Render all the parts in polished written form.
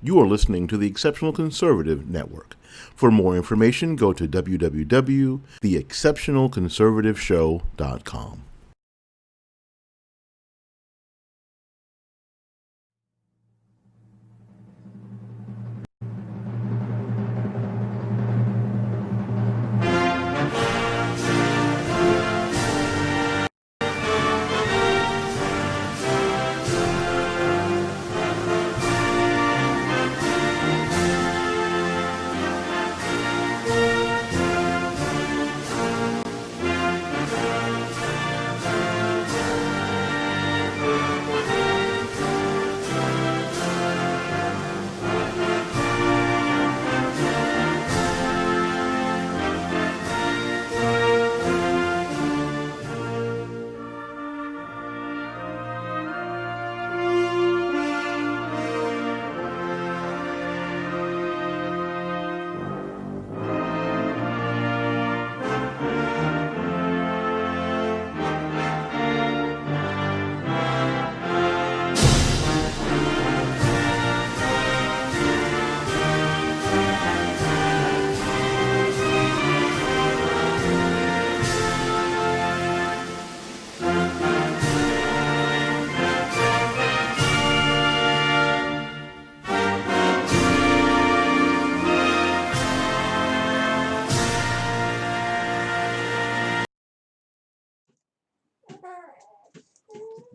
You are listening to the Exceptional Conservative Network. For more information, go to www.theexceptionalconservativeshow.com.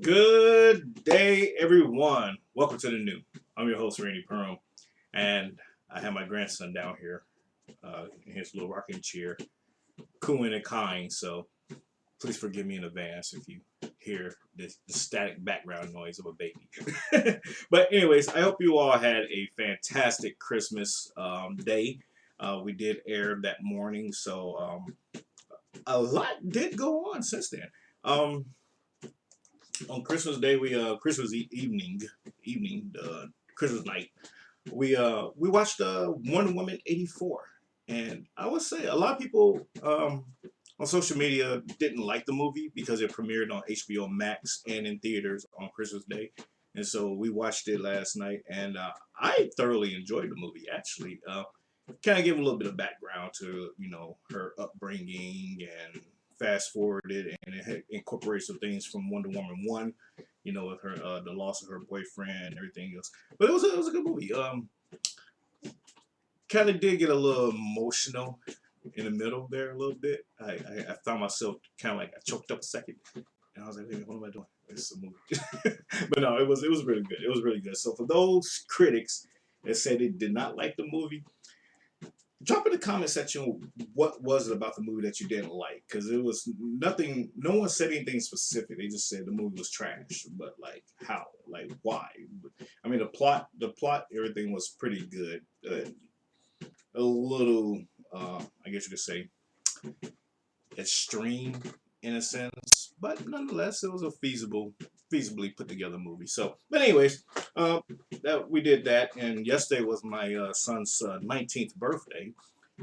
Good day, everyone. Welcome to the new. I'm your host, Randy&April, and I have my grandson down here in his little rocking chair, cooing and cawing. So please forgive me in advance if you hear the static background noise of a baby. But anyways, I hope you all had a fantastic Christmas day. We did air that morning, so a lot did go on since then. On Christmas Day, Christmas evening, Christmas night, we watched Wonder Woman 84, and I would say a lot of people on social media didn't like the movie because it premiered on HBO Max and in theaters on Christmas Day, and so we watched it last night, and I thoroughly enjoyed the movie. Actually, kind of give a little bit of background to her upbringing and fast forwarded, and it had incorporated some things from Wonder Woman 1, with her the loss of her boyfriend and everything else. But it was a good movie. Kind of did get a little emotional in the middle there a little bit. I found myself kind of like I choked up a second, and I was like, "Wait, what am I doing? It's a movie." But no, it was really good. It was really good. So for those critics that said they did not like the movie, drop in the comment section what was it about the movie that you didn't like, because it was nothing. No one said anything specific. They just said the movie was trash. But like how, like why? I mean, the plot, everything was pretty good. A little, I guess you could say, extreme in a sense, but nonetheless, it was a feasibly put together movie. So, but anyways, that we did that, and yesterday was my son's 19th birthday,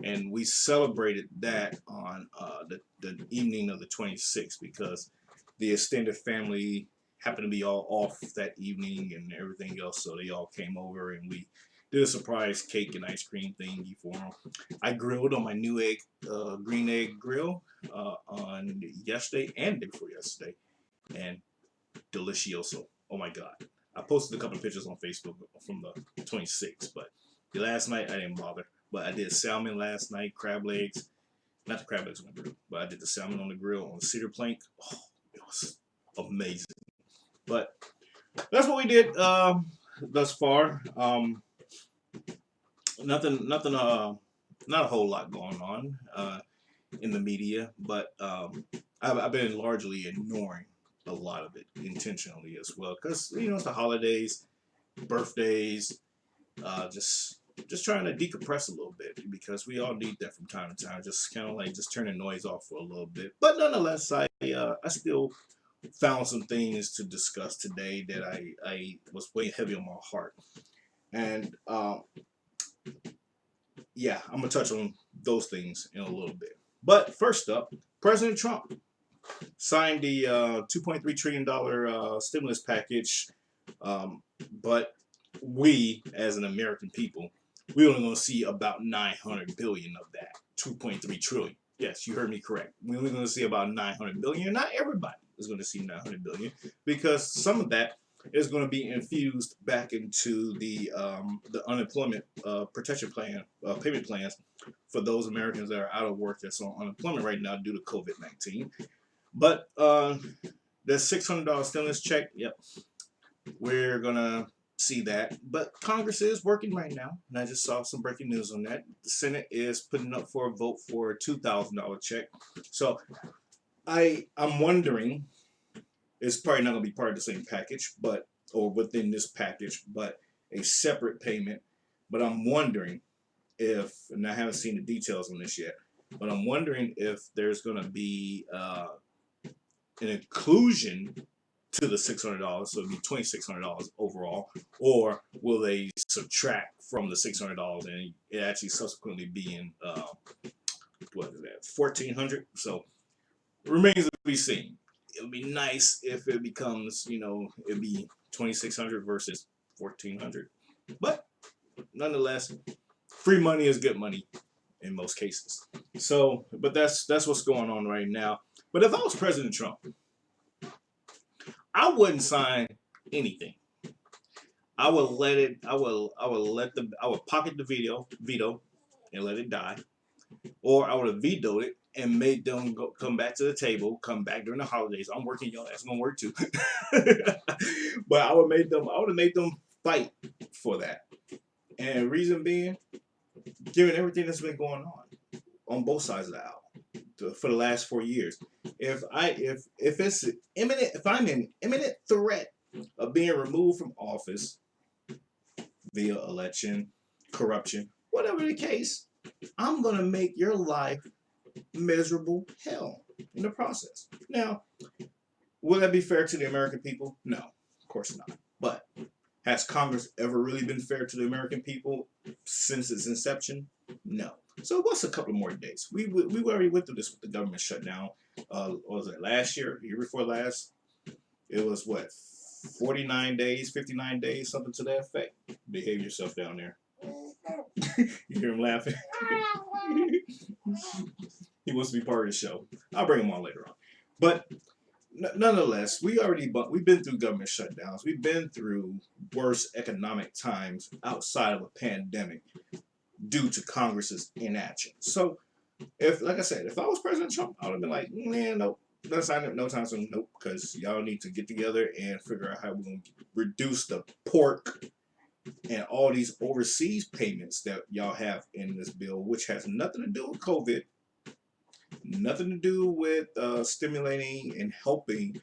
and we celebrated that on the evening of the 26th because the extended family happened to be all off that evening and everything else, so they all came over and we did a surprise cake and ice cream thingy for them. I grilled on my new green egg grill on yesterday and day before yesterday, and delicioso. Oh my god! I posted a couple of pictures on Facebook from the 26th, but the last night I didn't bother. But I did salmon last night, crab legs. Not the crab legs on the grill, but I did the salmon on the grill on the cedar plank. Oh, it was amazing. But that's what we did thus far. Nothing. Not a whole lot going on in the media, but I've been largely ignoring a lot of it intentionally as well, because it's the holidays, birthdays, just trying to decompress a little bit because we all need that from time to time. Just kind of like just turn the noise off for a little bit. But nonetheless, I still found some things to discuss today that I was weighing heavy on my heart, and yeah, I'm gonna touch on those things in a little bit. But first up, President Trump signed the $2.3 trillion stimulus package, but we, as an American people, we're only going to see about 900 billion of that 2.3 trillion. Yes, you heard me correct. We're only going to see about 900 billion. Not everybody is going to see 900 billion, because some of that is going to be infused back into the unemployment protection plan, payment plans for those Americans that are out of work that's on unemployment right now due to COVID-19. But the $600 stimulus check, yep, we're going to see that. But Congress is working right now, and I just saw some breaking news on that. The Senate is putting up for a vote for a $2,000 check. So I'm wondering, it's probably not going to be part of the same package, but or within this package, but a separate payment. But I'm wondering if, and I haven't seen the details on this yet, but I'm wondering if there's going to be an inclusion to the $600, so it'd be $2,600 overall, or will they subtract from the $600 and it actually subsequently be in what is that, $1,400? So it remains to be seen. It would be nice if it becomes, it'd be $2,600 versus $1,400, but nonetheless, free money is good money in most cases. So, but that's what's going on right now. But if I was President Trump, I wouldn't sign anything. I would pocket the veto and let it die. Or I would have vetoed it and made them come back to the table, come back during the holidays. I'm working, y'all. That's gonna work too. But I would have made them fight for that. And reason being, given everything that's been going on both sides of the aisle for the last 4 years, if I'm in imminent threat of being removed from office via election, corruption, whatever the case, I'm gonna make your life miserable hell in the process. Now, will that be fair to the American people? No, of course not. But has Congress ever really been fair to the American people since its inception? No. So what's a couple more days? We already went through this with the government shutdown. What was it, last year? Year before last? It was what, 49 days, 59 days, something to that effect. Behave yourself down there. You hear him laughing? He wants to be part of the show. I'll bring him on later on. But nonetheless, we've been through government shutdowns. We've been through worse economic times outside of a pandemic due to Congress's inaction. So, like I said, if I was President Trump, I would have been like, man, nope. Not sign up, no time soon, nope, because y'all need to get together and figure out how we're going to reduce the pork and all these overseas payments that y'all have in this bill, which has nothing to do with COVID, nothing to do with stimulating and helping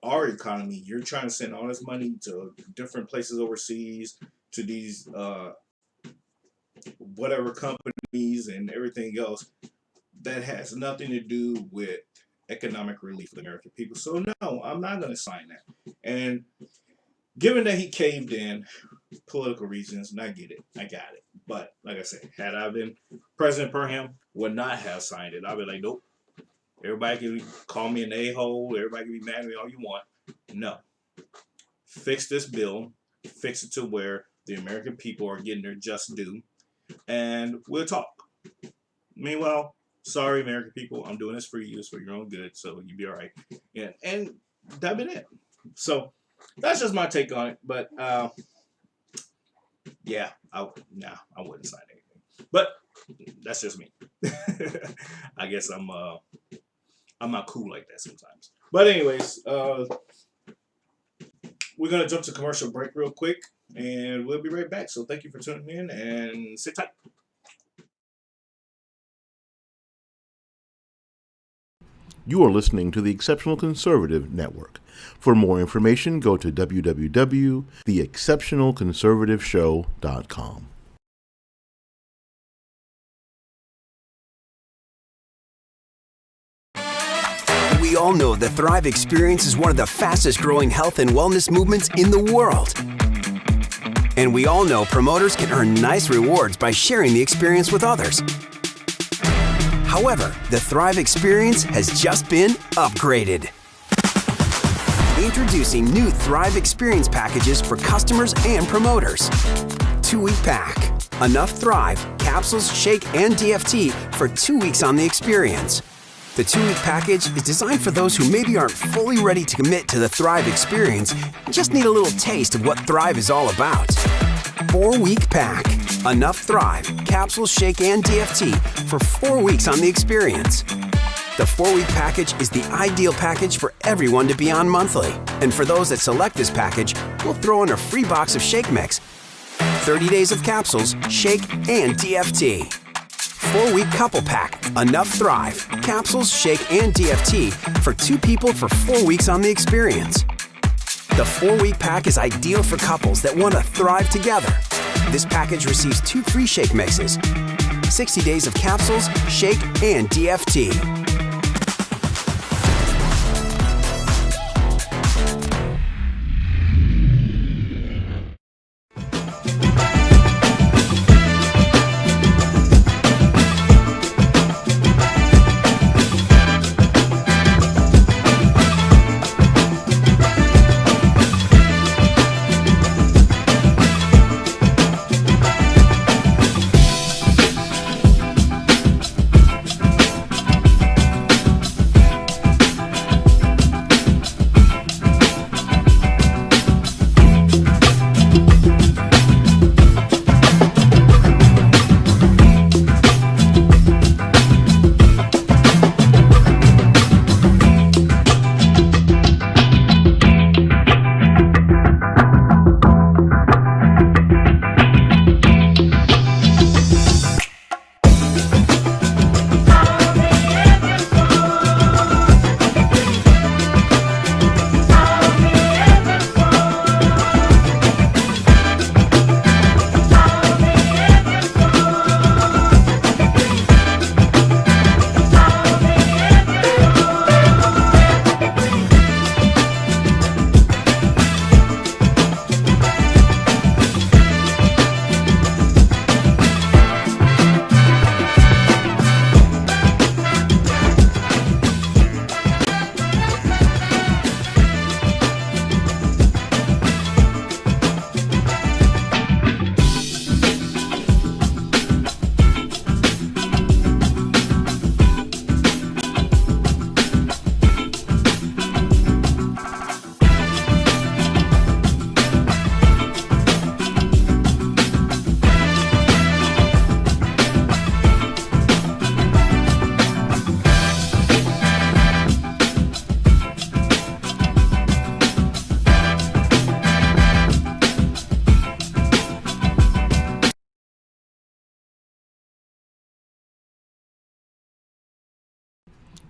our economy. You're trying to send all this money to different places overseas, to these whatever companies and everything else that has nothing to do with economic relief for the American people. So no, I'm not going to sign that. And given that he caved in, political reasons, and I get it, I got it. But like I said, had I been President Perham, would not have signed it. I'd be like, nope. Everybody can call me an a-hole. Everybody can be mad at me all you want. No. Fix this bill. Fix it to where the American people are getting their just due. And we'll talk. Meanwhile, sorry, American people, I'm doing this for you. It's for your own good, so you'll be all right. Yeah, and that's been it. So that's just my take on it. But yeah, I wouldn't sign anything. But that's just me. I guess I'm not cool like that sometimes. But anyways, we're gonna jump to commercial break real quick, and we'll be right back. So thank you for tuning in, and sit tight. You are listening to the Exceptional Conservative Network. For more information, go to www.theexceptionalconservativeshow.com. We all know the Thrive Experience is one of the fastest growing health and wellness movements in the world. And we all know promoters can earn nice rewards by sharing the experience with others. However, the Thrive Experience has just been upgraded. Introducing new Thrive Experience packages for customers and promoters. 2-week pack. Enough Thrive, capsules, shake, and DFT for 2 weeks on the experience. The 2-week package is designed for those who maybe aren't fully ready to commit to the Thrive Experience, just need a little taste of what Thrive is all about. 4-week pack. Enough Thrive, capsules, shake, and DFT for 4 weeks on the experience. The 4-week package is the ideal package for everyone to be on monthly. And for those that select this package, we'll throw in a free box of shake mix, 30 days of capsules, shake, and DFT. 4-week couple pack. Enough Thrive, capsules, shake, and DFT for 2 people for 4 weeks on the experience. The 4-week pack is ideal for couples that want to thrive together. This package receives 2 free shake mixes, 60 days of capsules, shake, and DFT.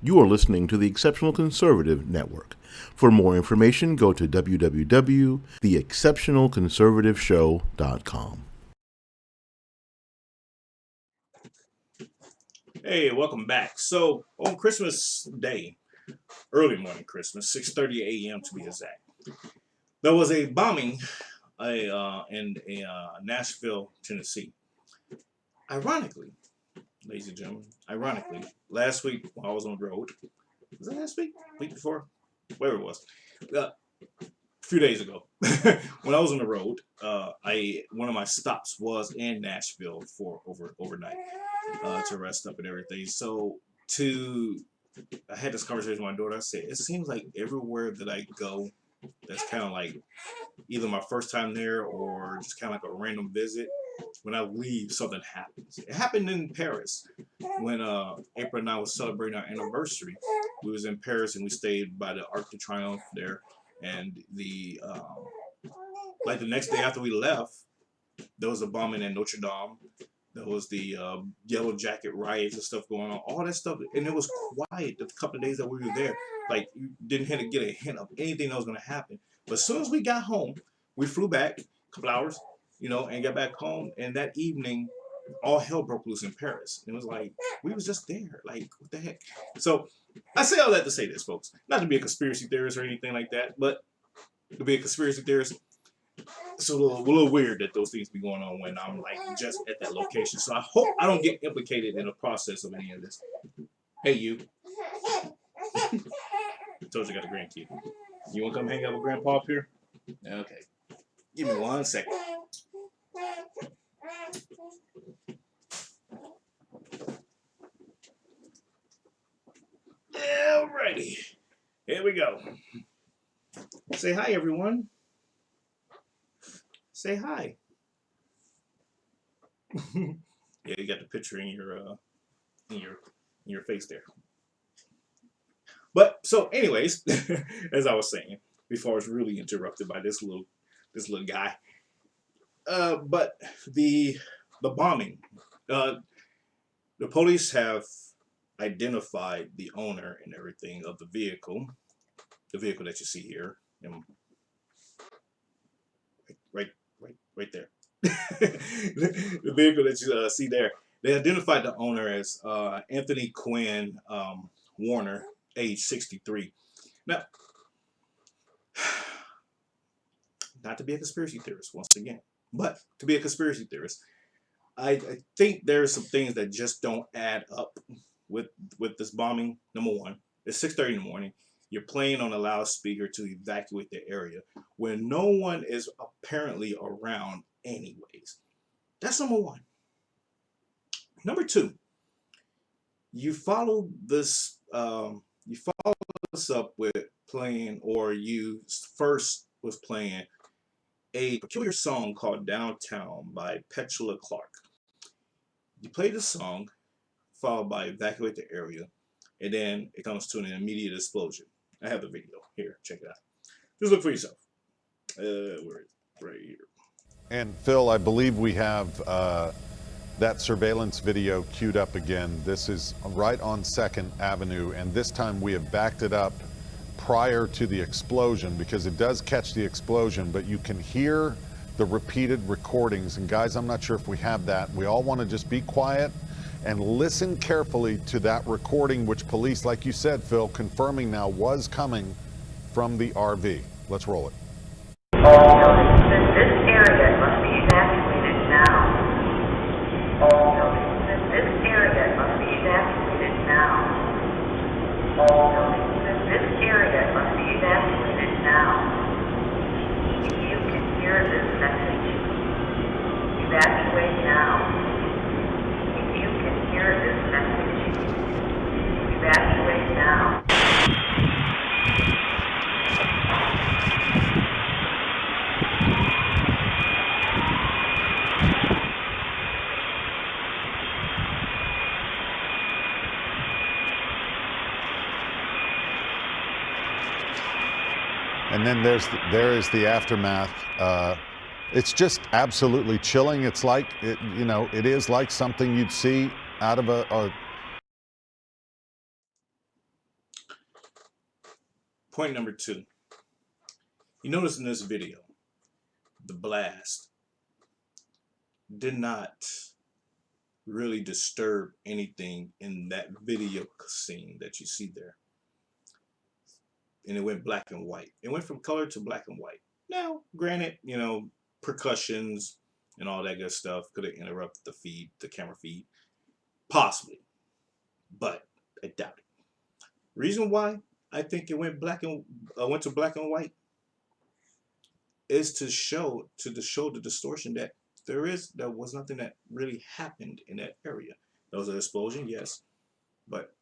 You are listening to the Exceptional Conservative Network. For more information, go to www.theexceptionalconservativeshow.com. Hey, welcome back. So on Christmas Day, early morning Christmas, 6:30 a.m. to be exact, there was a bombing in Nashville, Tennessee. Ironically, ladies and gentlemen, last week while I was on the road, was it last week? Week before? Whatever it was. A few days ago, when I was on the road, one of my stops was in Nashville for overnight to rest up and everything. So I had this conversation with my daughter. I said, it seems like everywhere that I go, that's kind of like either my first time there or just kind of like a random visit. When I leave, something happens. It happened in Paris when April and I was celebrating our anniversary. We was in Paris and we stayed by the Arc de Triomphe there. And the next day after we left, there was a bombing in Notre Dame. There was the Yellow Jacket riots and stuff going on. All that stuff, and it was quiet the couple of days that we were there. Like you didn't get a hint of anything that was going to happen. But as soon as we got home, we flew back a couple hours, and got back home. And that evening, all hell broke loose in Paris. And it was like, we was just there. Like, what the heck? So I say all that to say this, folks. Not to be a conspiracy theorist or anything like that, but to be a conspiracy theorist, it's a little weird that those things be going on when I'm like just at that location. So I hope I don't get implicated in the process of any of this. Hey, you. I told you I got a grandkid. You want to come hang out with Grandpa up here? Okay. Give me 1 second. Alrighty. Here we go. Say hi, everyone. Say hi. Yeah, you got the picture in your face there. But so, anyways, as I was saying before, I was really interrupted by this little guy. But the bombing, the police have identified the owner and everything of the vehicle that you see here, and right there. The vehicle that you see there. They identified the owner as Anthony Quinn Warner, age 63. Now, not to be a conspiracy theorist once again, but to be a conspiracy theorist, I think there's some things that just don't add up with this bombing. Number one, it's 6:30 in the morning. You're playing on a loudspeaker to evacuate the area when no one is apparently around anyways. That's number one. Number two, you follow this up with playing, or you first was playing a peculiar song called Downtown by Petula Clark. You play the song, followed by evacuate the area, and then it comes to an immediate explosion. I have the video here. Check it out. Just look for yourself. Where is it? Right here. And Phil, I believe we have that surveillance video queued up again. This is right on 2nd Avenue, and this time we have backed it up prior to the explosion, because it does catch the explosion, but you can hear the repeated recordings. And guys, I'm not sure if we have that. We all want to just be quiet and listen carefully to that recording, which police, like you said, Phil, confirming now was coming from the RV. Let's roll it. All buildings in this area must be evacuated now. All buildings in this area must be evacuated now. All buildings in this area must be evacuated now. If you can hear this message, evacuate now. If you can hear this message, evacuate now. And then there is the aftermath. It's just absolutely chilling. It's like, it is like something you'd see out of a Point number two. You notice in this video, the blast did not really disturb anything in that video scene that you see there. And it went black and white. It went from color to black and white. Now, granted, percussions and all that good stuff could have interrupted the camera feed. Possibly. But I doubt it. Reason why I think it went to black and white is to show the distortion that there was nothing that really happened in that area. There was an explosion, yes, but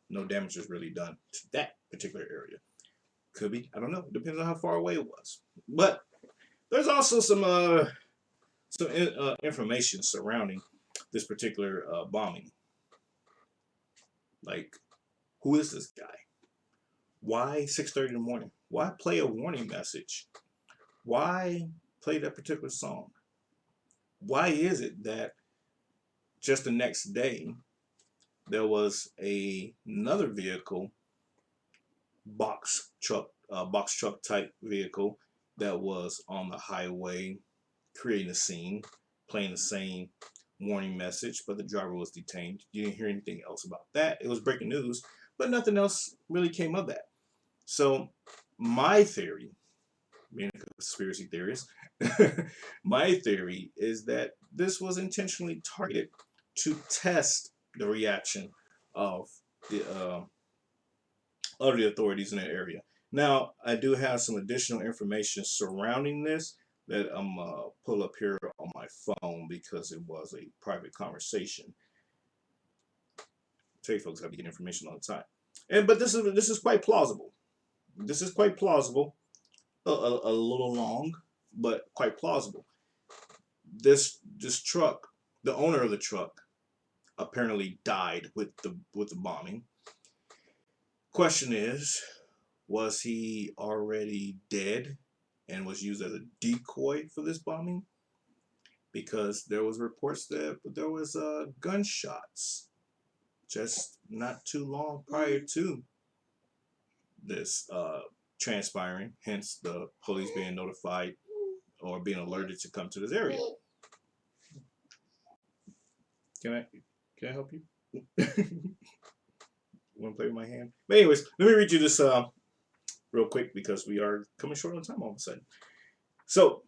no damage was really done to that particular area. Could be, I don't know. Depends on how far away it was. But there's also some information surrounding this particular bombing. Like, who is this guy? Why 6:30 in the morning? Why play a warning message? Why play that particular song? Why is it that just the next day there was another vehicle, box truck type vehicle, that was on the highway creating a scene, playing the same warning message, but the driver was detained? You didn't hear anything else about that. It was breaking news, but nothing else really came of that. So my theory, being a conspiracy theorist, my theory is that this was intentionally targeted to test the reaction of the authorities in that area. Now, I do have some additional information surrounding this that I'm pull up here on my phone because it was a private conversation. I tell you folks, I have to get information all the time, but this is quite plausible. This is quite plausible. A little long, but quite plausible. This truck, the owner of the truck, apparently died with the bombing. Question is, was he already dead and was used as a decoy for this bombing? Because there was reports that there was gunshots just not too long prior to this transpiring, hence the police being notified or being alerted to come to this area. Can I help you? Want to play with my hand? But anyways, let me read you this real quick because we are coming short on time all of a sudden. So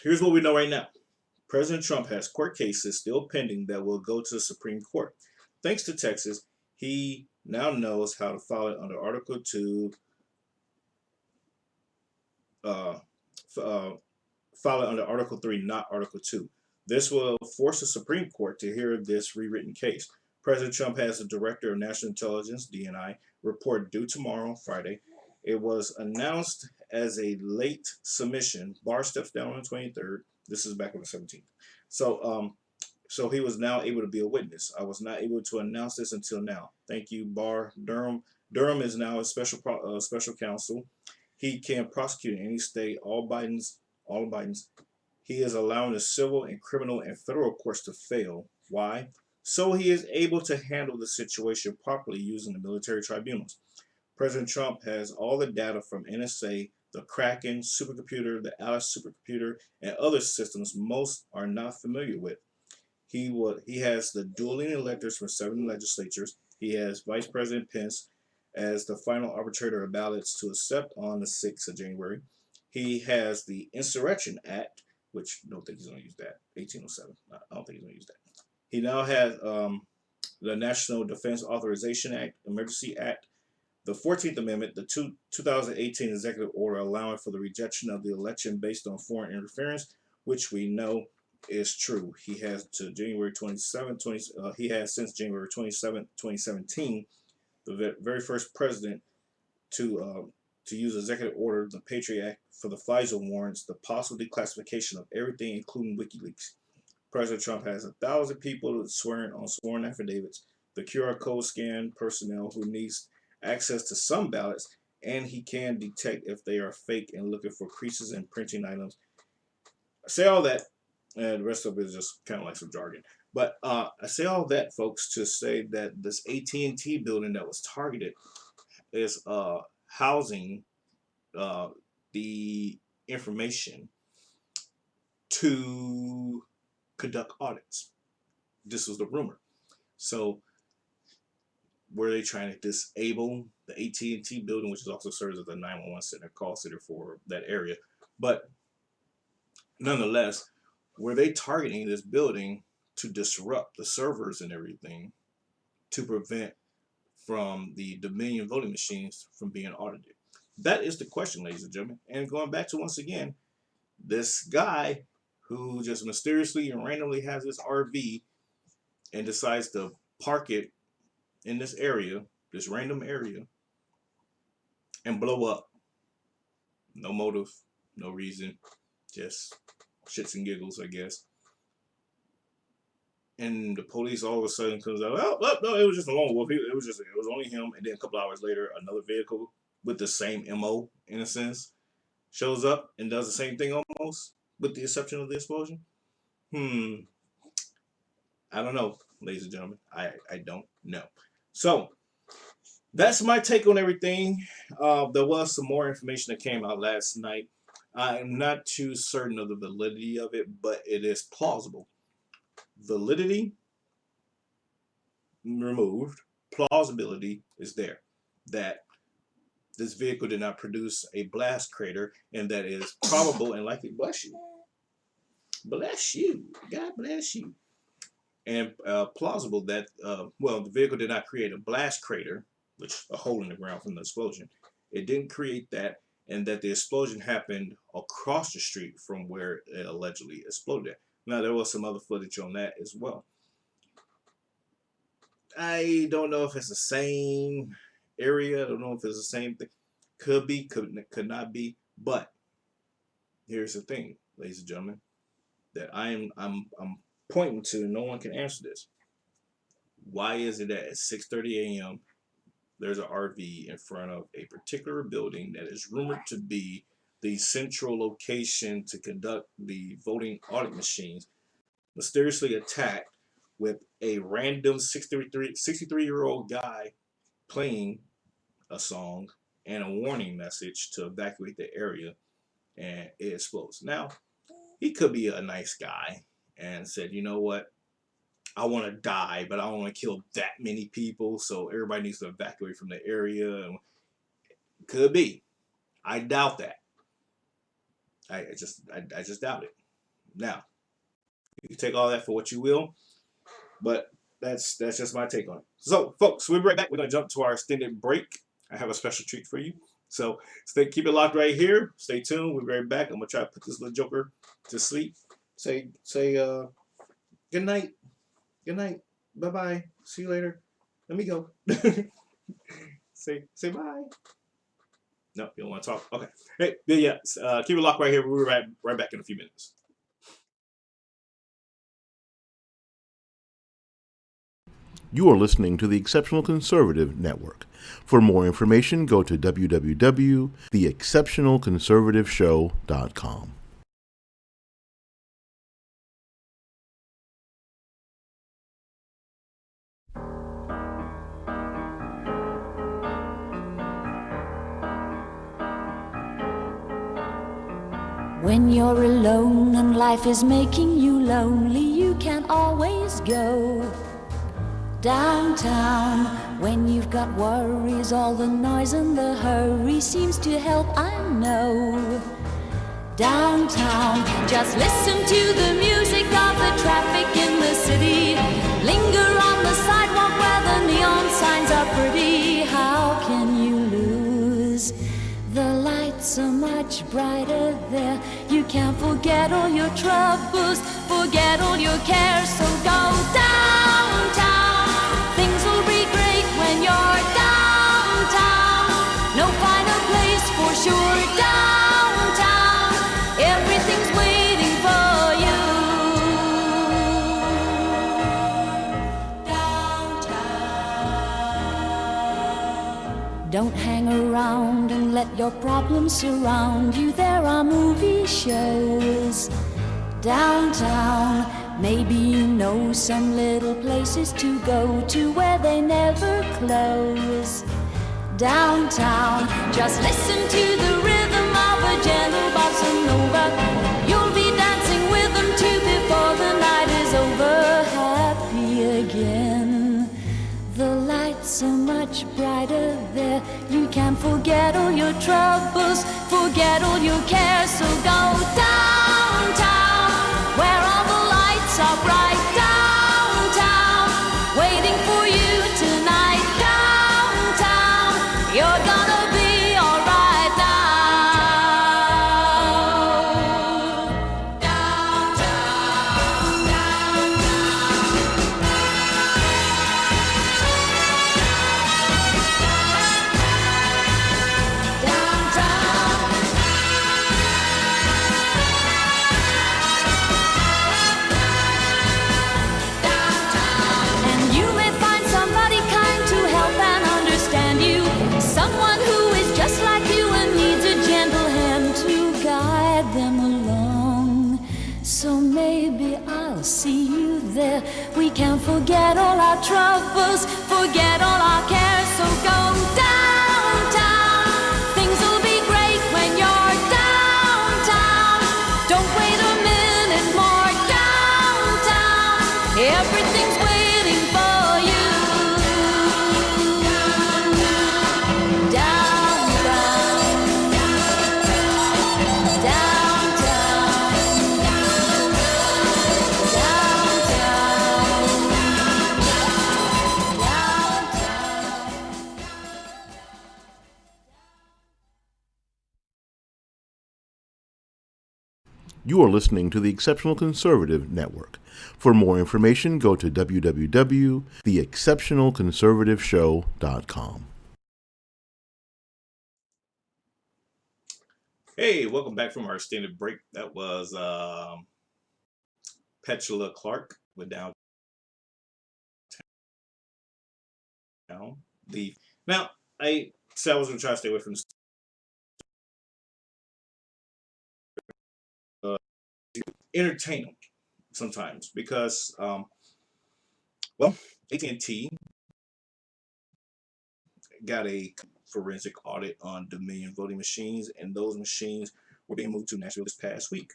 here's what we know right now. President Trump has court cases still pending that will go to the Supreme Court. Thanks to Texas, he now knows how to file it under Article 2, file it under Article 3, not Article 2. This will force the Supreme Court to hear this rewritten case. President Trump has the Director of National Intelligence, DNI, report due tomorrow, Friday. It was announced as a late submission. Barr steps down on the 23rd. This is back on the 17th. So he was now able to be a witness. I was not able to announce this until now. Thank you, Barr. Durham is now a special counsel. He can prosecute in any state. All Biden's. He is allowing the civil and criminal and federal courts to fail. Why? So he is able to handle the situation properly using the military tribunals. President Trump has all the data from NSA, the Kraken supercomputer, the Alice supercomputer, and other systems most are not familiar with. He has the dueling electors from 7 legislatures. He has Vice President Pence as the final arbitrator of ballots to accept on the 6th of January. He has the Insurrection Act, which I don't think he's going to use that, 1807. I don't think he's going to use that. He now has the National Defense Authorization Act, Emergency Act, the 14th Amendment, the 2018 Executive Order allowing for the rejection of the election based on foreign interference, which we know is true. He has to January 27, he has since January 27, 2017, the very first president to use Executive Order, the Patriot Act, for the FISA warrants, the possible declassification of everything, including WikiLeaks. President Trump has 1,000 people swearing on sworn affidavits, the QR code scan personnel who needs access to some ballots, and he can detect if they are fake and looking for creases in printing items. I say all that, and the rest of it is just kind of like some jargon. But I say all that, folks, to say that this AT&T building that was targeted is housing the information to conduct audits. This was the rumor. So were they trying to disable the AT&T building, which also serves as a 911 center, call center for that area? But nonetheless, were they targeting this building to disrupt the servers and everything to prevent from the Dominion voting machines from being audited? That is the question, ladies and gentlemen. And going back to, once again, this guy who just mysteriously and randomly has this RV and decides to park it in this area, this random area, and blow up. No motive, no reason, just shits and giggles, I guess. And the police all of a sudden comes out, oh, no, it was just a lone wolf. It was only him. And then a couple hours later, another vehicle with the same MO, in a sense, shows up and does the same thing almost, with the exception of the explosion. I don't know, ladies and gentlemen. I don't know. So that's my take on everything. There was some more information that came out last night. I am not too certain of the validity of it, but it is plausible. Validity removed. Plausibility is there. That this vehicle did not produce a blast crater, and that is probable and likely. Bless you. Bless you. God bless you. And plausible that, the vehicle did not create a blast crater, which a hole in the ground from the explosion. it didn't create that, and that the explosion happened across the street from where it allegedly exploded. Now, there was some other footage on that as well. I don't know if it's the same area. I don't know if it's the same thing. Could be, could not be. But here's the thing, ladies and gentlemen, that I'm pointing to. No one can answer this. Why is it that at 6:30 a.m. there's an RV in front of a particular building that is rumored to be the central location to conduct the voting audit machines, mysteriously attacked with a random 63-year-old guy playing a song and a warning message to evacuate the area, and it explodes. Now, he could be a nice guy and said, you know what, I want to die, but I don't want to kill that many people, so everybody needs to evacuate from the area. Could be. I doubt that. I just doubt it. Now, you can take all that for what you will, but that's just my take on it. So, folks, we'll be right back. We're going to jump to our extended break. I have a special treat for you. So, keep it locked right here. Stay tuned. We'll be right back. I'm going to try to put this little joker to sleep. Say good night. Good night. Bye-bye. See you later. Let me go. say bye. No, you don't want to talk? Okay. Hey, yeah. Keep it locked right here. We'll be right back in a few minutes. You are listening to the Exceptional Conservative Network. For more information, go to www.theexceptionalconservativeshow.com. When you're alone and life is making you lonely, you can always go downtown. When you've got worries, all the noise and the hurry seems to help, I know. Downtown, just listen to the music of the traffic in the city. Linger on the sidewalk where the neon signs are pretty. How can you lose? The lights are much brighter there. You can't forget all your troubles, forget all your cares. So go downtown. Things will be great when you're downtown. No finer place for sure. Downtown, everything's waiting for you. Downtown. Don't hang around and let your problems surround you. There are movie shows downtown. Maybe you know some little places to go to where they never close. Downtown, just listen to the rhythm of a gentle bossa nova. You'll be dancing with them too before the night is over. Happy again. The lights are much brighter there. You can forget all your troubles, forget all your cares. So go downtown, where all the lights are bright. Downtown, waiting for you tonight. Downtown, you're gonna be alright now. Downtown, and you may find somebody kind to help and understand you. Someone who is just like you and needs a gentle hand to guide them along. So maybe I'll see you there. We can forget all our troubles, forget all our cares. So go downtown. Things will be great when you're downtown. Don't wait a minute more. Downtown, everything's waiting for you. Downtown, downtown, downtown, downtown. You are listening to the Exceptional Conservative Network. For more information, go to www.theexceptionalconservativeshow.com. Hey, welcome back from our extended break. That was Petula Clark with Downtown. Now, I said I was going to try to stay away from this. Entertain them sometimes because, AT&T got a forensic audit on Dominion voting machines, and those machines were being moved to Nashville this past week.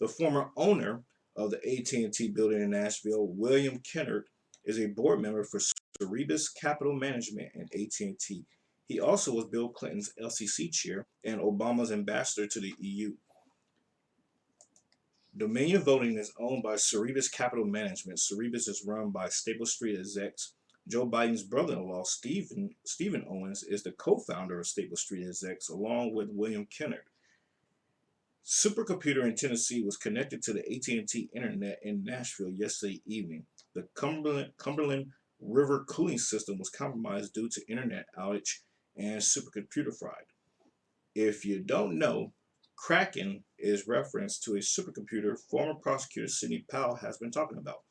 The former owner of the AT&T building in Nashville, William Kennard, is a board member for Cerebus Capital Management and AT&T. He also was Bill Clinton's LCC chair and Obama's ambassador to the EU. Dominion Voting is owned by Cerebus Capital Management. Cerebus is run by Staple Street execs. Joe Biden's brother-in-law, Stephen Owens, is the co-founder of Staple Street execs, along with William Kennard. Supercomputer in Tennessee was connected to the AT&T internet in Nashville yesterday evening. The Cumberland River cooling system was compromised due to internet outage and supercomputer fried. If you don't know, Kraken is reference to a supercomputer former prosecutor Sidney Powell has been talking about.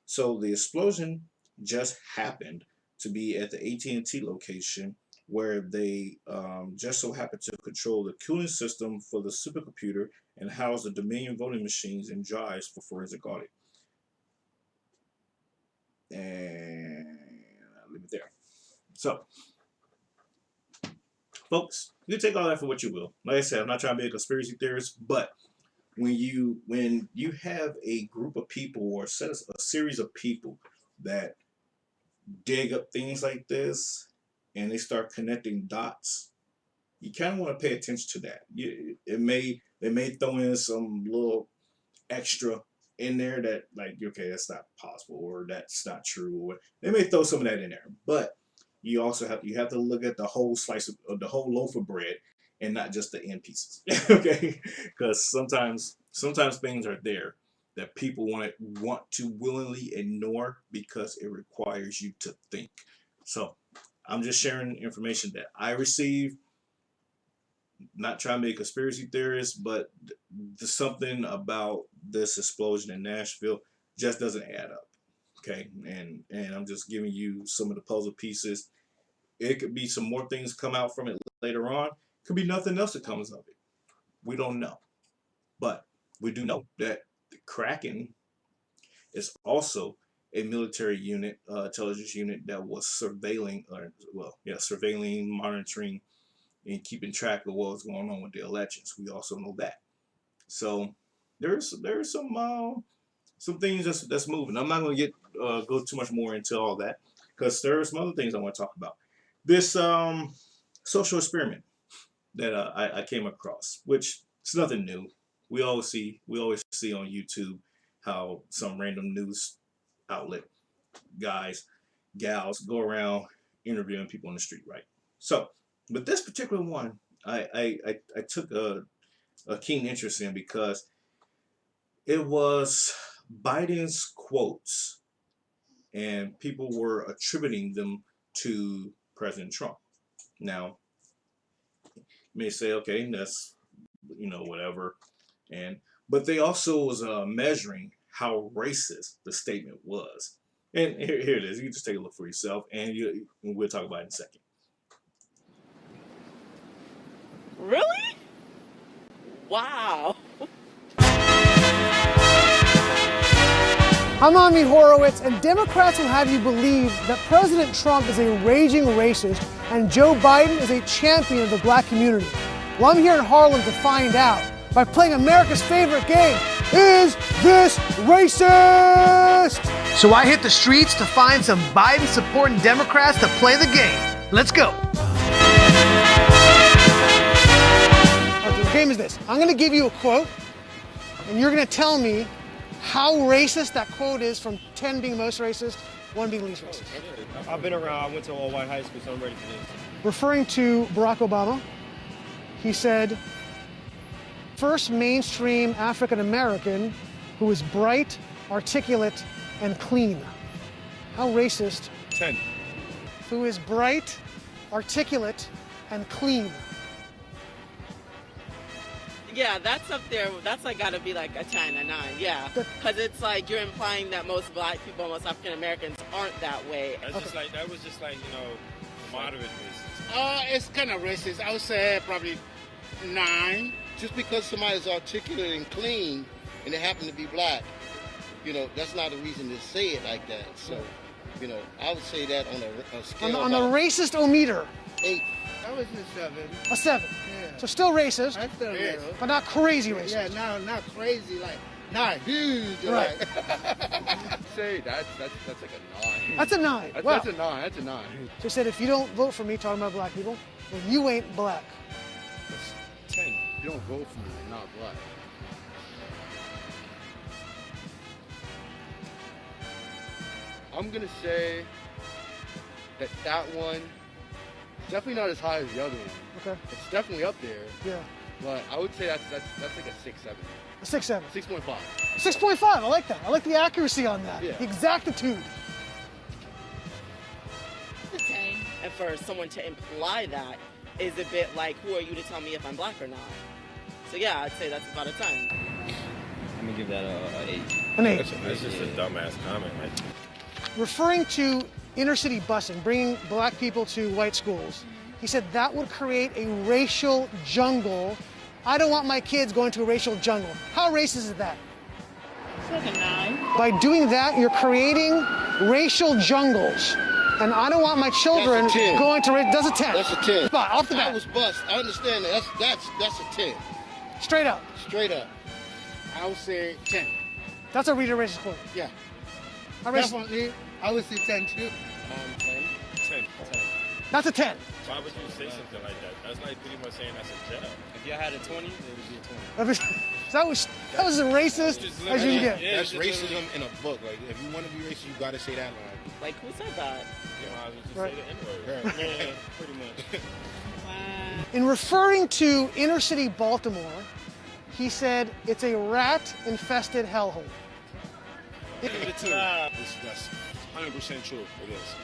So the explosion just happened to be at the AT&T location, where they just so happened to control the cooling system for the supercomputer and house the Dominion voting machines and drives for forensic audit. And I'll leave it there. So, folks, you can take all that for what you will. Like I said, I'm not trying to be a conspiracy theorist, but when you have a group of people or a series of people that dig up things like this and they start connecting dots, you kind of want to pay attention to that. They may throw in some little extra in there that, like, okay, that's not possible, or that's not true, or they may throw some of that in there. But you also have to look at the whole slice of the whole loaf of bread and not just the end pieces. Okay, because sometimes things are there that people want to willingly ignore because it requires you to think. So I'm just sharing information that I received. Not trying to be a conspiracy theorist, but something about this explosion in Nashville just doesn't add up. Okay, and I'm just giving you some of the puzzle pieces. It could be some more things come out from it later on. Could be nothing else that comes of it. We don't know, but we do know that the Kraken is also a military unit, intelligence unit that was surveilling, monitoring, and keeping track of what was going on with the elections. We also know that. So there's some things that's moving. I'm not going to go too much more into all that because there are some other things I want to talk about. This social experiment that I came across, which is nothing new. We always see on YouTube how some random news outlet guys, gals go around interviewing people on the street, right? So, but this particular one, I took a keen interest in because it was Biden's quotes, and people were attributing them to President Trump. Now, you may say, okay, that's whatever, but they also was measuring how racist the statement was. And here it is. You can just take a look for yourself, and we'll talk about it in a second. Really? Wow. I'm Ami Horowitz, and Democrats will have you believe that President Trump is a raging racist and Joe Biden is a champion of the black community. Well, I'm here in Harlem to find out by playing America's favorite game, Is This Racist? So I hit the streets to find some Biden-supporting Democrats to play the game. Let's go. Okay, the game is this. I'm going to give you a quote, and you're going to tell me how racist that quote is, from 10 being most racist, 1 being least racist. I've been around. I went to all-white high school, so I'm ready for this. Referring to Barack Obama, he said, First mainstream African American who is bright, articulate, and clean. How racist? 10. Who is bright, articulate, and clean. Yeah, that's up there. That's like got to be like a 10, a 9. Yeah, because it's like you're implying that most black people, most African Americans aren't that way. That's just like, that was just like, you know, moderate racist. It's kind of racist. I would say probably 9. Just because somebody's articulate and clean and they happen to be black, you know, that's not a reason to say it like that. So, you know, I would say that on a scale On the racist-o-meter. 8. I was a 7. A 7. Yeah. So still racist, That's still real. but not crazy racist. Yeah, not crazy, like, not huge. Right. Like. Say that's like a 9. That's a 9. Wow. That's a 9. That's a 9. So he said, if you don't vote for me, talking about black people, then you ain't black. That's 10. You don't vote for me, you're not black. I'm gonna say that one is definitely not as high as the other one. Okay. It's definitely up there. Yeah. But I would say that's like a 6-7. A 6-7. 6.5. 6.5. I like that. I like the accuracy on that. Yeah. The exactitude. And for someone to imply that is a bit like, who are you to tell me if I'm black or not? So yeah, I'd say that's about a 10. I'm gonna give that a 8. An 8. That's just a dumbass comment, right? Referring to inner city busing, bringing black people to white schools, he said that would create a racial jungle. I don't want my kids going to a racial jungle. How racist is that? It's like a 9. By doing that, you're creating racial jungles. And I don't want my children That's a 10. going to race. That's a 10. That's a 10. Spot, off the bat. I was bust. I understand that. That's a 10. Straight up. Straight up. I would say 10. That's a reader racist quote. Yeah. How racist? Definitely. I would say 10 too. 10. That's a 10. Why would you say something like that? That's like pretty much saying that's a jail. If y'all had a 20, it would be a 20. that was as racist as you can get. Yeah, that's racism in a book. Like, if you want to be racist, you got to say that line. Like, who said that? You might as well just Right. say the N-word. Yeah, pretty much. In referring to inner city Baltimore, he said it's a rat-infested hellhole. That's 100% true. It is.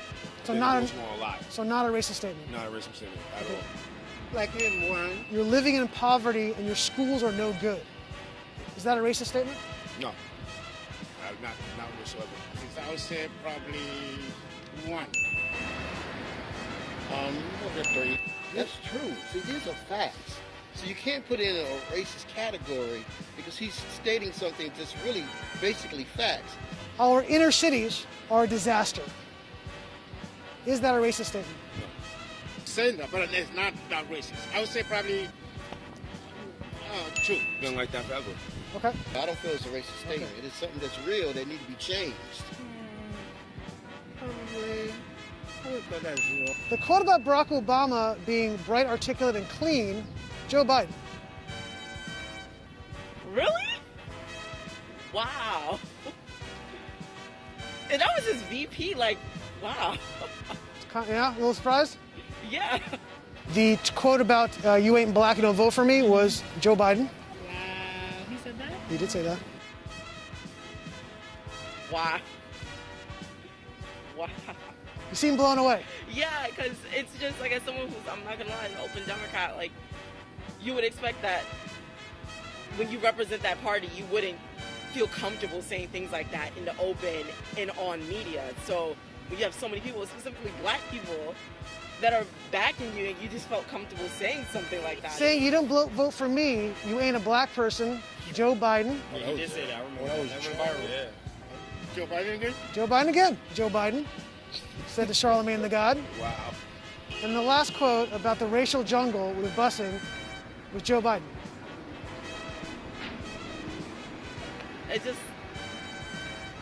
So It not goes on a lot. So not a racist statement. Not a racist statement at all. Like in 1. You're living in poverty and your schools are no good. Is that a racist statement? No. Not whatsoever. I would say probably 1. Over 3. That's true. See, these are facts. So you can't put it in a racist category because he's stating something that's really basically facts. Our inner cities are a disaster. Is that a racist statement? Saying that, but it's not racist. I would say probably 2. Been like that forever. Okay. I don't feel it's a racist statement. It is something that's real that needs to be changed. Probably, I would put that 0. The quote about Barack Obama being bright, articulate, and clean, Joe Biden. Really? Wow. And that was his VP, like, wow. Yeah, a little surprised? Yeah. The quote about you ain't black, you don't vote for me was Joe Biden. He said that? He did say that. Wow. Wow. You seem blown away. Yeah, because it's just like, as someone who's, I'm not gonna lie, an open Democrat, like, you would expect that when you represent that party, you wouldn't feel comfortable saying things like that in the open and on media. So when you have so many people, specifically black people, that are backing you, and you just felt comfortable saying something like that. Saying you don't vote for me, you ain't a black person, Joe Biden. Yeah, he did say that. I remember that was viral. Yeah. Joe Biden again? Joe Biden again. Joe Biden said to Charlemagne the God. Wow. And the last quote about the racial jungle with busing was Joe Biden.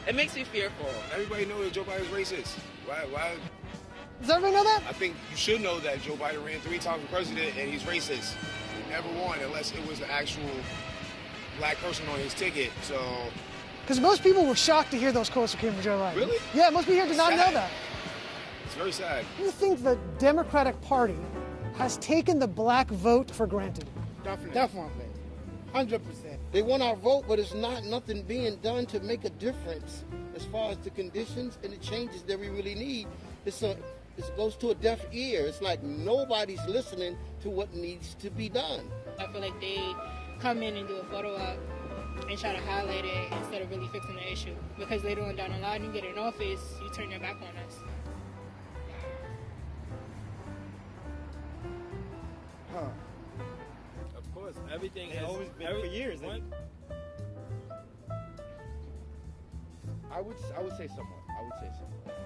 It makes me fearful. Everybody knows that Joe Biden's racist. Why? Does everybody know that? I think you should know that Joe Biden ran 3 times for president and he's racist. He never won unless it was an actual black person on his ticket. So. Because most people were shocked to hear those quotes that came from Joe Biden. Really? Yeah, most people here did not know that. It's very sad. Do you think the Democratic Party has taken the black vote for granted? Definitely. 100%. They want our vote, but it's not nothing being done to make a difference as far as the conditions and the changes that we really need. It goes to a deaf ear. It's like nobody's listening to what needs to be done. I feel like they come in and do a photo op and try to highlight it instead of really fixing the issue. Because later on down the line, you get in office, you turn your back on us. Of course, everything It's has always been for years. I would say somewhat.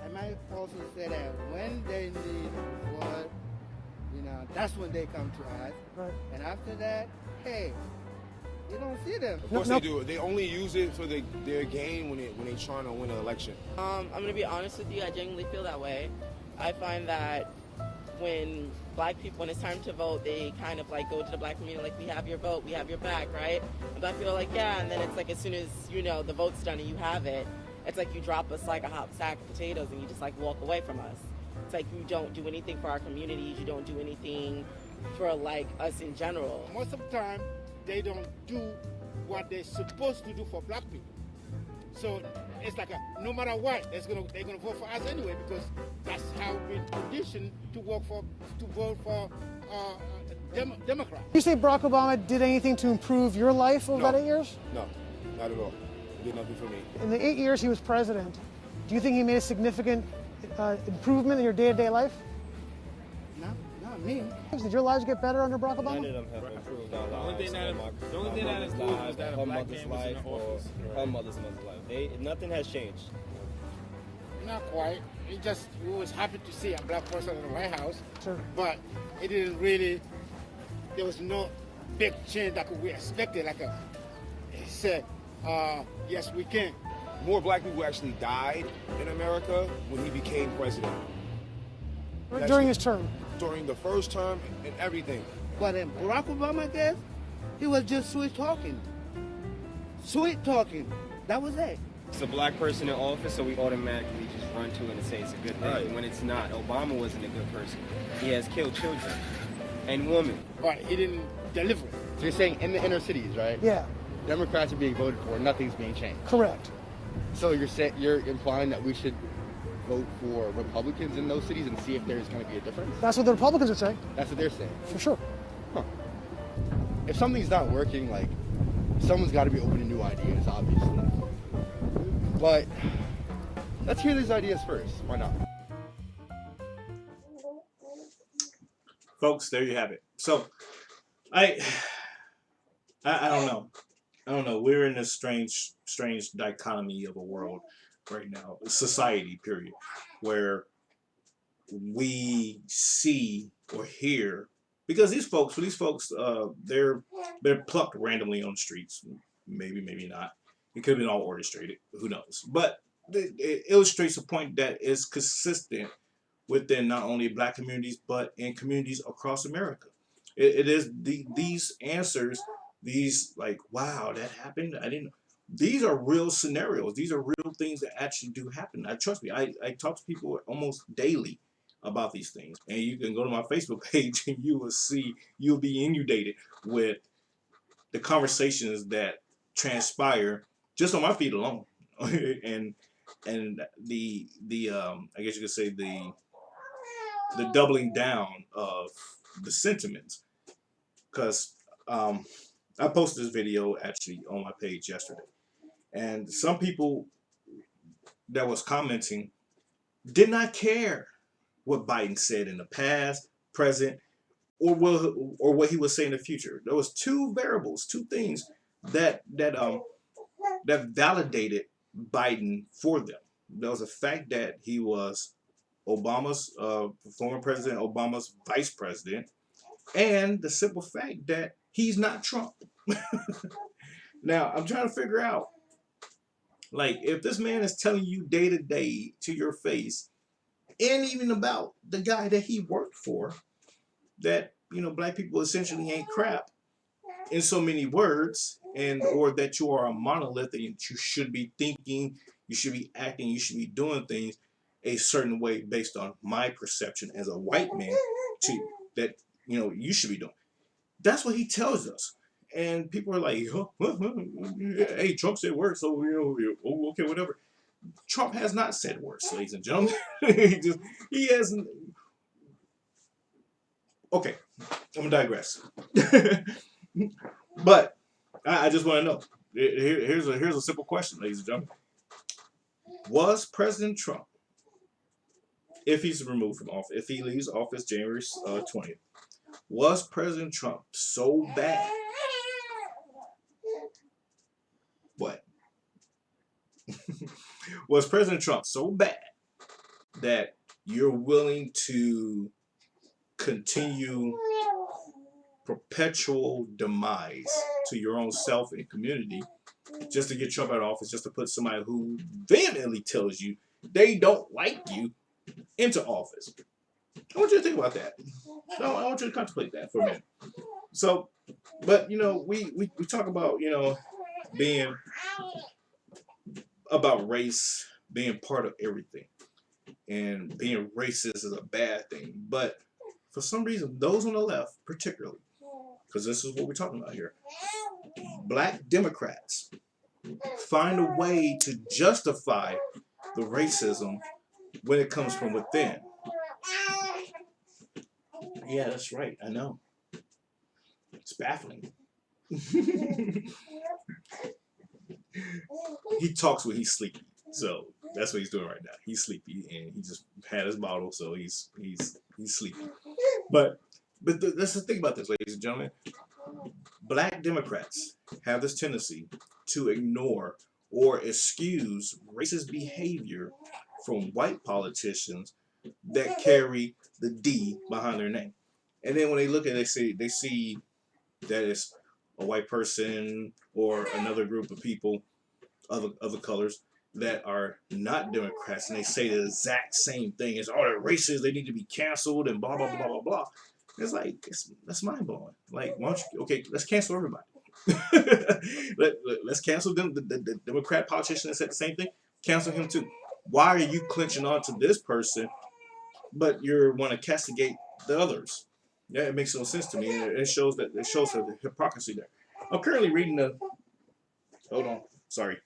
I might also say that when they need what, that's when they come to us. Right. And after that, hey, you don't see them. Of course they do. They only use it for their gain when they trying to win an election. I'm gonna be honest with you. I genuinely feel that way. I find that when black people, when it's time to vote, they kind of like go to the black community like, we have your vote, we have your back, right? And black people are like, yeah. And then it's like as soon as the vote's done and you have it, it's like you drop us like a hot sack of potatoes and you just like walk away from us. It's like you don't do anything for our communities. You don't do anything for like us in general. Most of the time, they don't do what they're supposed to do for black people. So it's like no matter what, they're gonna vote for us anyway because that's how we're conditioned to vote for Democrat. You say Barack Obama did anything to improve your life over that 8 years? No, not at all. He did nothing for me. In the 8 years he was president, do you think he made a significant improvement in your day-to-day life? No, not me. Did your lives get better under Barack Obama? None of them have improved our lives. The only thing that improved was that a black man was in the office. Her mother's life. Nothing has changed. Not quite. We was happy to see a black person in the White House. Sure. But it didn't really, there was no big change that we expected. He said, yes, we can. More black people actually died in America when he became president. During his term? During the first term and everything. But in Barack Obama case, he was just sweet talking. Sweet talking. That was it. It's a black person in office, so we automatically just run to it and say it's a good thing. Right. When it's not. Obama wasn't a good person. He has killed children and women. But he didn't deliver. So you're saying in the inner cities, right? Yeah. Democrats are being voted for, nothing's being changed. Correct. So you're implying that we should vote for Republicans in those cities and see if there's going to be a difference? That's what the Republicans are saying. That's what they're saying. For sure. Huh. If something's not working, like, someone's got to be open to new ideas, obviously. But let's hear these ideas first. Why not? Folks, there you have it. So, I don't know. I don't know. We're in this strange dichotomy of a world right now, society, period, where we see or hear, because these folks, they're plucked randomly on the streets. Maybe not. It could have been all orchestrated. Who knows? But it illustrates a point that is consistent within not only black communities, but in communities across America. It is these answers, these like, wow, that happened. I didn't. These are real scenarios. These are real things that actually do happen. Trust me, I talk to people almost daily about these things. And you can go to my Facebook page and you will see, you'll be inundated with the conversations that transpire just on my feed alone. and the I guess you could say the doubling down of the sentiments. Because I posted this video actually on my page yesterday. And some people that was commenting did not care what Biden said in the past, present, or what he would say in the future. There was two variables, two things that validated Biden for them. There was the fact that he was Obama's former President Obama's vice president, and the simple fact that he's not Trump. Now, I'm trying to figure out, like, if this man is telling you day to day to your face, and even about the guy that he worked for, that, black people essentially ain't crap in so many words, or that you are a monolith and you should be thinking, you should be acting, you should be doing things a certain way based on my perception as a white man that you should be doing. That's what he tells us. And people are like, huh, hey, Trump said worse, so okay, whatever. Trump has not said worse, ladies and gentlemen. He hasn't. Okay, I'm gonna digress. But I just want to know. Here's a simple question, ladies and gentlemen. Was President Trump, if he's removed from office, if he leaves office January 20th, was President Trump so bad? What? Was President Trump so bad that you're willing to continue perpetual demise to your own self and community just to get Trump out of office, just to put somebody who vehemently tells you they don't like you into office? I want you to think about that. No, I want you to contemplate that for a minute. So, but we talk about being about race being part of everything, and being racist is a bad thing. But for some reason, those on the left, particularly, because this is what we're talking about here, black Democrats find a way to justify the racism when it comes from within. Yeah, that's right. I know. It's baffling. He talks when he's sleepy, so that's what he's doing right now. He's sleepy, and he just had his bottle, so he's sleepy. But let's just think about this, ladies and gentlemen. Black Democrats have this tendency to ignore or excuse racist behavior from white politicians that carry the D behind their name. And then when they look at it, they see that it's a white person or another group of people, other colors, that are not Democrats, and they say the exact same thing. It's, they're racist, they need to be canceled, and blah, blah, blah, blah, blah. It's like, that's mind-blowing. Like, why don't you, okay, let's cancel everybody. Let's cancel them. The Democrat politician that said the same thing, cancel him too. Why are you clinching on to this person, but you want to castigate the others? Yeah, it makes no sense to me. It shows the hypocrisy there. I'm currently reading the. Hold on, sorry.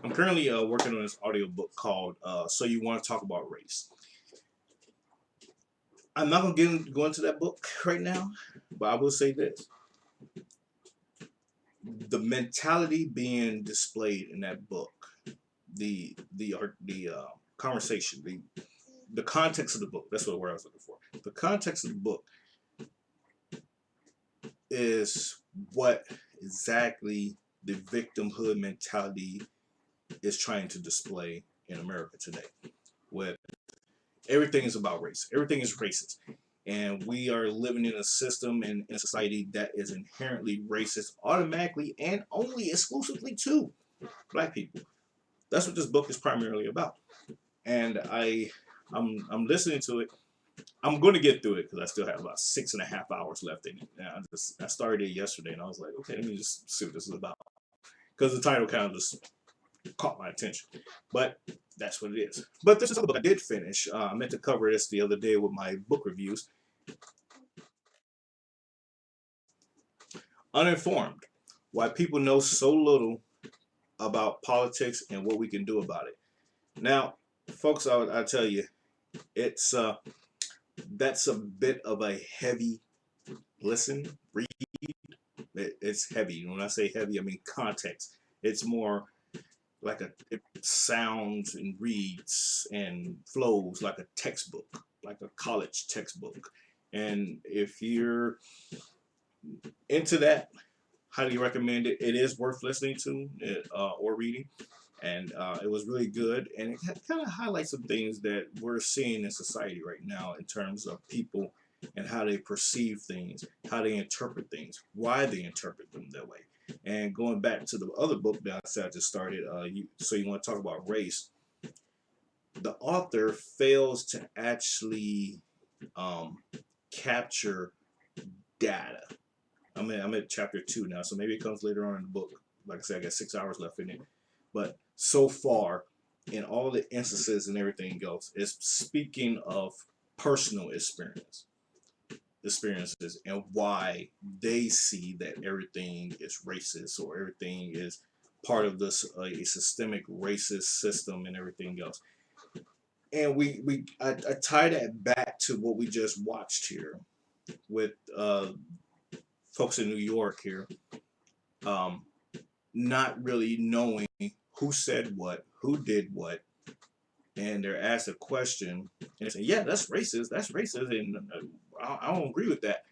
I'm currently working on this audiobook called "So You Want to Talk About Race." I'm not gonna go into that book right now, but I will say this: the mentality being displayed in that book, the conversation, the context of the book. That's what word I was looking for. The context of the book is what exactly the victimhood mentality is trying to display in America today, with everything is about race. Everything is racist. And we are living in a system and in a society that is inherently racist automatically and only exclusively to black people. That's what this book is primarily about. And I'm listening to it. I'm going to get through it because I still have about 6.5 hours left in it. Now, I started it yesterday, and I was like, okay, let me just see what this is about. Because the title kind of just caught my attention. But that's what it is. But this is a book I did finish. I meant to cover this the other day with my book reviews. Uninformed: Why People Know So Little About Politics and What We Can Do About It. Now, folks, I tell you, it's that's a bit of a heavy read. It's heavy. When I say heavy, I mean context. It's more like it sounds and reads and flows like a textbook, like a college textbook. And if you're into that, highly recommend it. It is worth listening to or reading. And it was really good. And it kind of highlights some things that we're seeing in society right now in terms of people and how they perceive things, how they interpret things, why they interpret them that way. And going back to the other book that I said I just started, So You Want to Talk About Race, the author fails to actually capture data. I'm at chapter 2 now, so maybe it comes later on in the book. Like I said, I got 6 hours left in it. But so far, in all the instances and everything else, it's speaking of personal experiences and why they see that everything is racist or everything is part of this a systemic racist system and everything else. And I tie that back to what we just watched here with folks in New York here, not really knowing who said what, who did what, and they're asked a question and they say, "Yeah, that's racist, and I don't agree with that."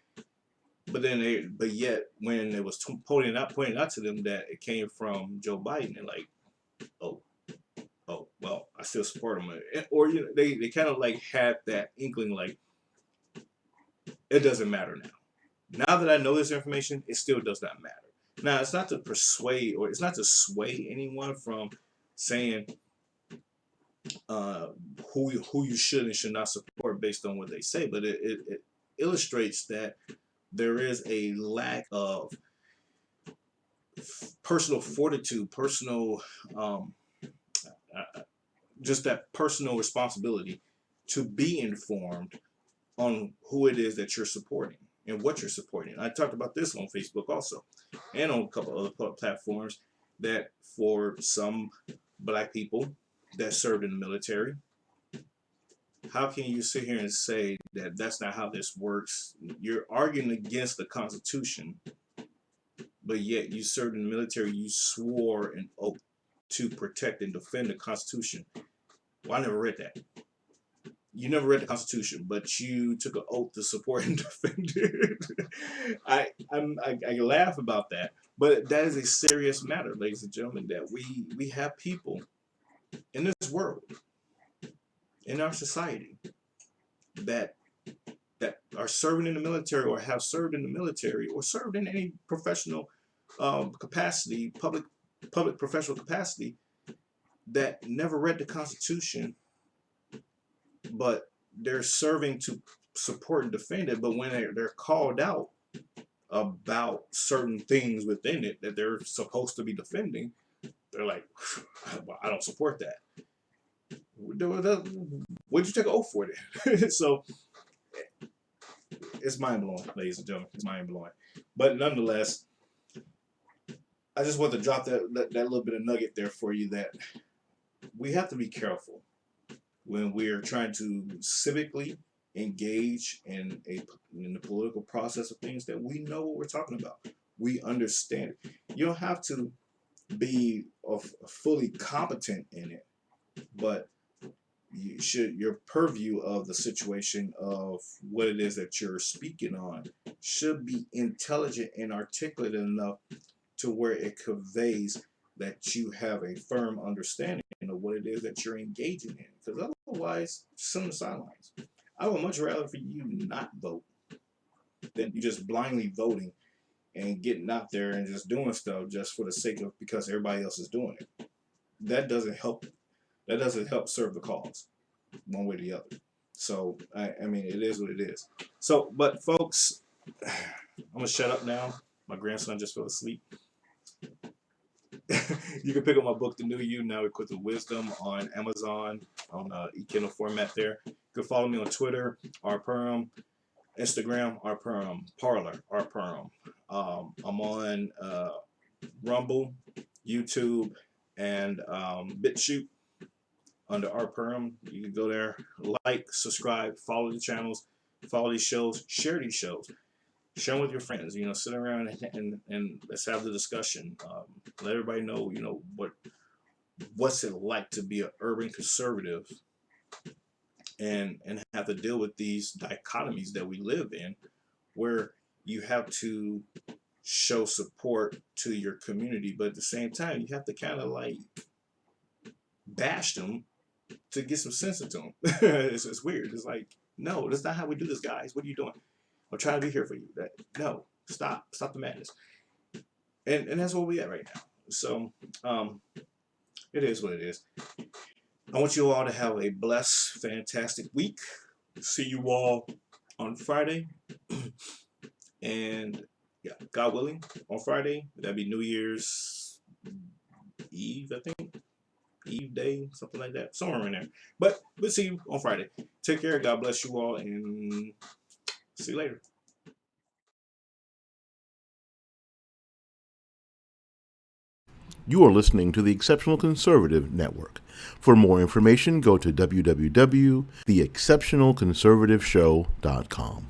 But then but yet when it was pointing out to them that it came from Joe Biden, they're like, "Oh, well, I still support him," or they kind of like had that inkling, like it doesn't matter now. Now that I know this information, it still does not matter. Now it's not to persuade or it's not to sway anyone from saying who you should and should not support based on what they say, but it illustrates that there is a lack of personal fortitude, personal just that personal responsibility to be informed on who it is that you're supporting and what you're supporting. I talked about this on Facebook also, and on a couple other platforms, that for some black people that served in the military, how can you sit here and say that that's not how this works? You're arguing against the Constitution, but yet you served in the military, you swore an oath to protect and defend the Constitution. Well, I never read that. You never read the Constitution, but you took an oath to support and defend it. I laugh about that, but that is a serious matter, ladies and gentlemen, that we have people in this world, in our society, that are serving in the military or have served in the military or served in any professional capacity, public professional capacity, that never read the Constitution, but they're serving to support and defend it. But when they're called out about certain things within it that they're supposed to be defending, they're like, I don't support that. What'd you take an oath for then? So it's mind blowing, ladies and gentlemen. It's mind blowing. But nonetheless, I just want to drop that little bit of nugget there for you, that we have to be careful when we're trying to civically engage in the political process of things, that we know what we're talking about. We understand it. You don't have to be fully competent in it, but your purview of the situation of what it is that you're speaking on should be intelligent and articulate enough to where it conveys that you have a firm understanding of what it is that you're engaging in. Because otherwise, sit on the sidelines. I would much rather for you not vote than you just blindly voting and getting out there and just doing stuff just for the sake of, because everybody else is doing it. That doesn't help. That doesn't help serve the cause one way or the other. So I mean, it is what it is. So, but folks, I'm gonna shut up now. My grandson just fell asleep. You can pick up my book, The New You, Now Equipped with Wisdom, on Amazon, on e-Kindle format there. You can follow me on Twitter, rperm, Instagram, rperm, Parler, rperm. I'm on Rumble, YouTube, and BitChute under rperm. You can go there, like, subscribe, follow the channels, follow these shows, share these shows. Share them with your friends. Sit around and let's have the discussion. Let everybody know, what's it like to be an urban conservative and have to deal with these dichotomies that we live in, where you have to show support to your community, but at the same time, you have to kind of like bash them to get some sense into them. It's weird. It's like, no, that's not how we do this, guys. What are you doing? I'm trying to be here for you. No, stop the madness. And that's where we at right now. So it is what it is. I want you all to have a blessed, fantastic week. See you all on Friday. And yeah, God willing, on Friday, that'd be New Year's Eve, I think. Eve Day, something like that, somewhere in there. But we'll see you on Friday. Take care. God bless you all, and see you later. You are listening to the Exceptional Conservative Network. For more information, go to www.theexceptionalconservativeshow.com.